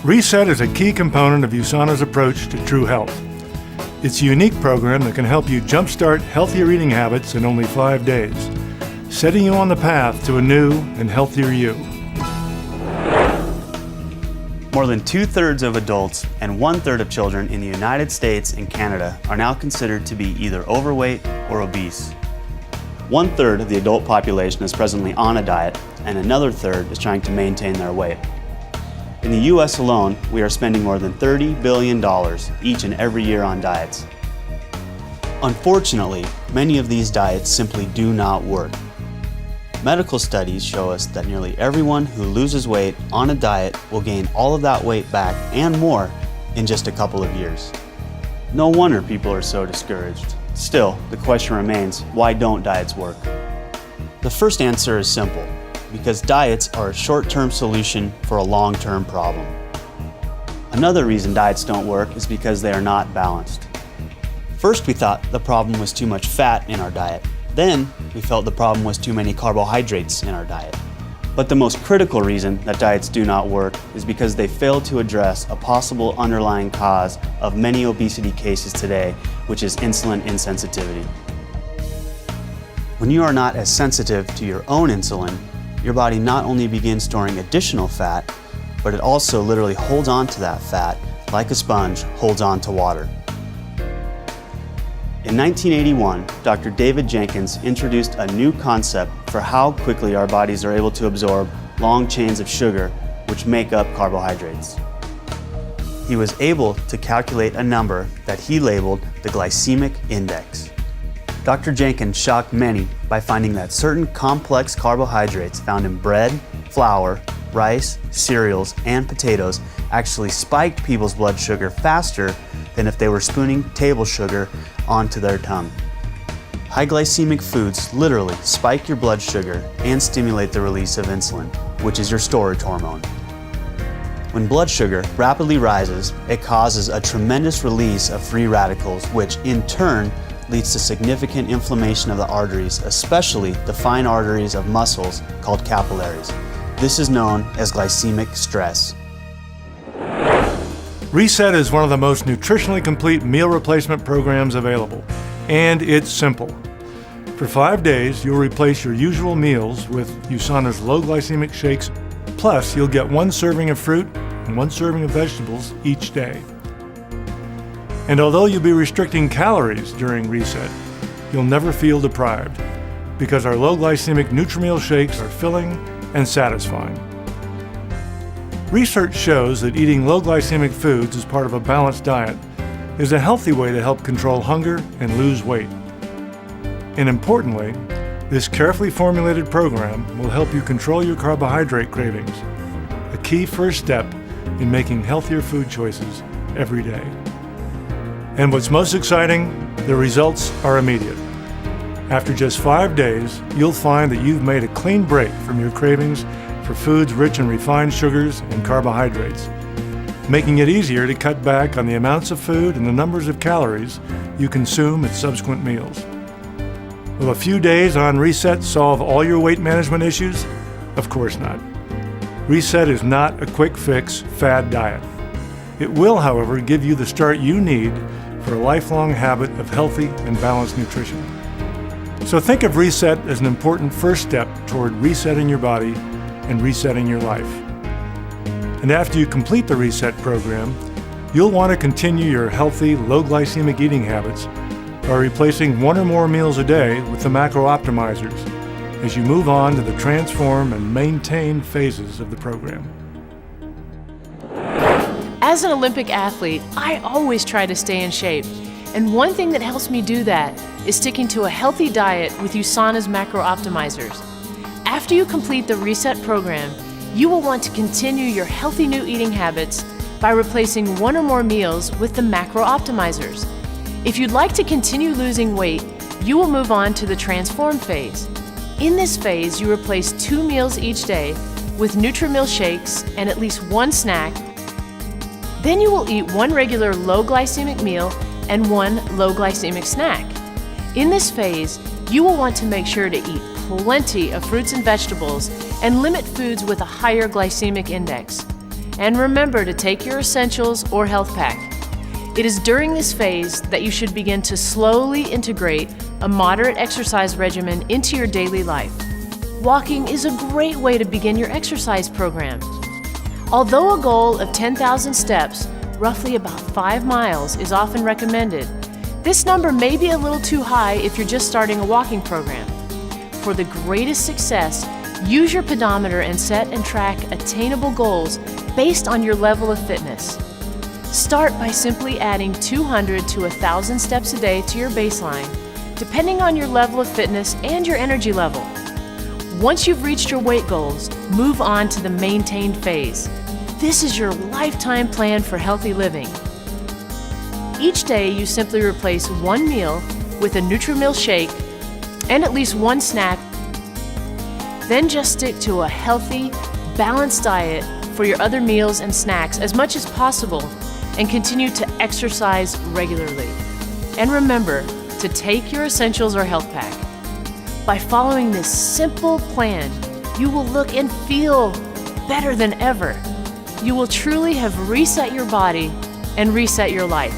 RESET is a key component of USANA's approach to true health. It's a unique program that can help you jumpstart healthier eating habits in only 5 days, setting you on the path to a new and healthier you. More than 2/3 of adults and 1/3 of children in the United States and Canada are now considered to be either overweight or obese. 1/3 of the adult population is presently on a diet, and another third is trying to maintain their weight. In the US alone, we are spending more than $30 billion each and every year on diets. Unfortunately, many of these diets simply do not work. Medical studies show us that nearly everyone who loses weight on a diet will gain all of that weight back and more in just a couple of years. No wonder people are so discouraged. Still, the question remains, why don't diets work? The first answer is simple. Because diets are a short-term solution for a long-term problem. Another reason diets don't work is because they are not balanced. First, we thought the problem was too much fat in our diet. Then, we felt the problem was too many carbohydrates in our diet. But the most critical reason that diets do not work is because they fail to address a possible underlying cause of many obesity cases today, which is insulin insensitivity. When you are not as sensitive to your own insulin, your body not only begins storing additional fat, but it also literally holds on to that fat like a sponge holds on to water. In 1981, Dr. David Jenkins introduced a new concept for how quickly our bodies are able to absorb long chains of sugar, which make up carbohydrates. He was able to calculate a number that he labeled the glycemic index. Dr. Jenkins shocked many by finding that certain complex carbohydrates found in bread, flour, rice, cereals, and potatoes actually spiked people's blood sugar faster than if they were spooning table sugar onto their tongue. High glycemic foods literally spike your blood sugar and stimulate the release of insulin, which is your storage hormone. When blood sugar rapidly rises, it causes a tremendous release of free radicals, which in turn leads to significant inflammation of the arteries, especially the fine arteries of muscles called capillaries. This is known as glycemic stress. RESET is one of the most nutritionally complete meal replacement programs available, and it's simple. For 5 days, you'll replace your usual meals with USANA's low glycemic shakes, plus you'll get 1 serving of fruit and 1 serving of vegetables each day. And although you'll be restricting calories during RESET, you'll never feel deprived because our low glycemic NutriMeal shakes are filling and satisfying. Research shows that eating low glycemic foods as part of a balanced diet is a healthy way to help control hunger and lose weight. And importantly, this carefully formulated program will help you control your carbohydrate cravings, a key first step in making healthier food choices every day. And what's most exciting, the results are immediate. After just 5 days, you'll find that you've made a clean break from your cravings for foods rich in refined sugars and carbohydrates, making it easier to cut back on the amounts of food and the numbers of calories you consume at subsequent meals. Will a few days on RESET solve all your weight management issues? Of course not. RESET is not a quick fix fad diet. It will, however, give you the start you need for a lifelong habit of healthy and balanced nutrition. So think of RESET as an important first step toward resetting your body and resetting your life. And after you complete the RESET program, you'll want to continue your healthy, low glycemic eating habits by replacing 1 or more meals a day with the macro optimizers as you move on to the transform and maintain phases of the program. As an Olympic athlete, I always try to stay in shape. And one thing that helps me do that is sticking to a healthy diet with USANA's macro optimizers. After you complete the RESET program, you will want to continue your healthy new eating habits by replacing 1 or more meals with the macro optimizers. If you'd like to continue losing weight, you will move on to the transform phase. In this phase, you replace 2 meals each day with NutriMeal shakes and at least 1 snack. Then you will eat 1 regular low glycemic meal and 1 low glycemic snack. In this phase, you will want to make sure to eat plenty of fruits and vegetables and limit foods with a higher glycemic index. And remember to take your essentials or health pack. It is during this phase that you should begin to slowly integrate a moderate exercise regimen into your daily life. Walking is a great way to begin your exercise program. Although a goal of 10,000 steps, roughly about 5 miles, is often recommended, this number may be a little too high if you're just starting a walking program. For the greatest success, use your pedometer and set and track attainable goals based on your level of fitness. Start by simply adding 200 to 1,000 steps a day to your baseline, depending on your level of fitness and your energy level. Once you've reached your weight goals, move on to the maintained phase. This is your lifetime plan for healthy living. Each day, you simply replace one meal with a NutriMill shake and at least one snack. Then just stick to a healthy, balanced diet for your other meals and snacks as much as possible, and continue to exercise regularly. And remember to take your essentials or health pack. By following this simple plan, you will look and feel better than ever. You will truly have reset your body and reset your life.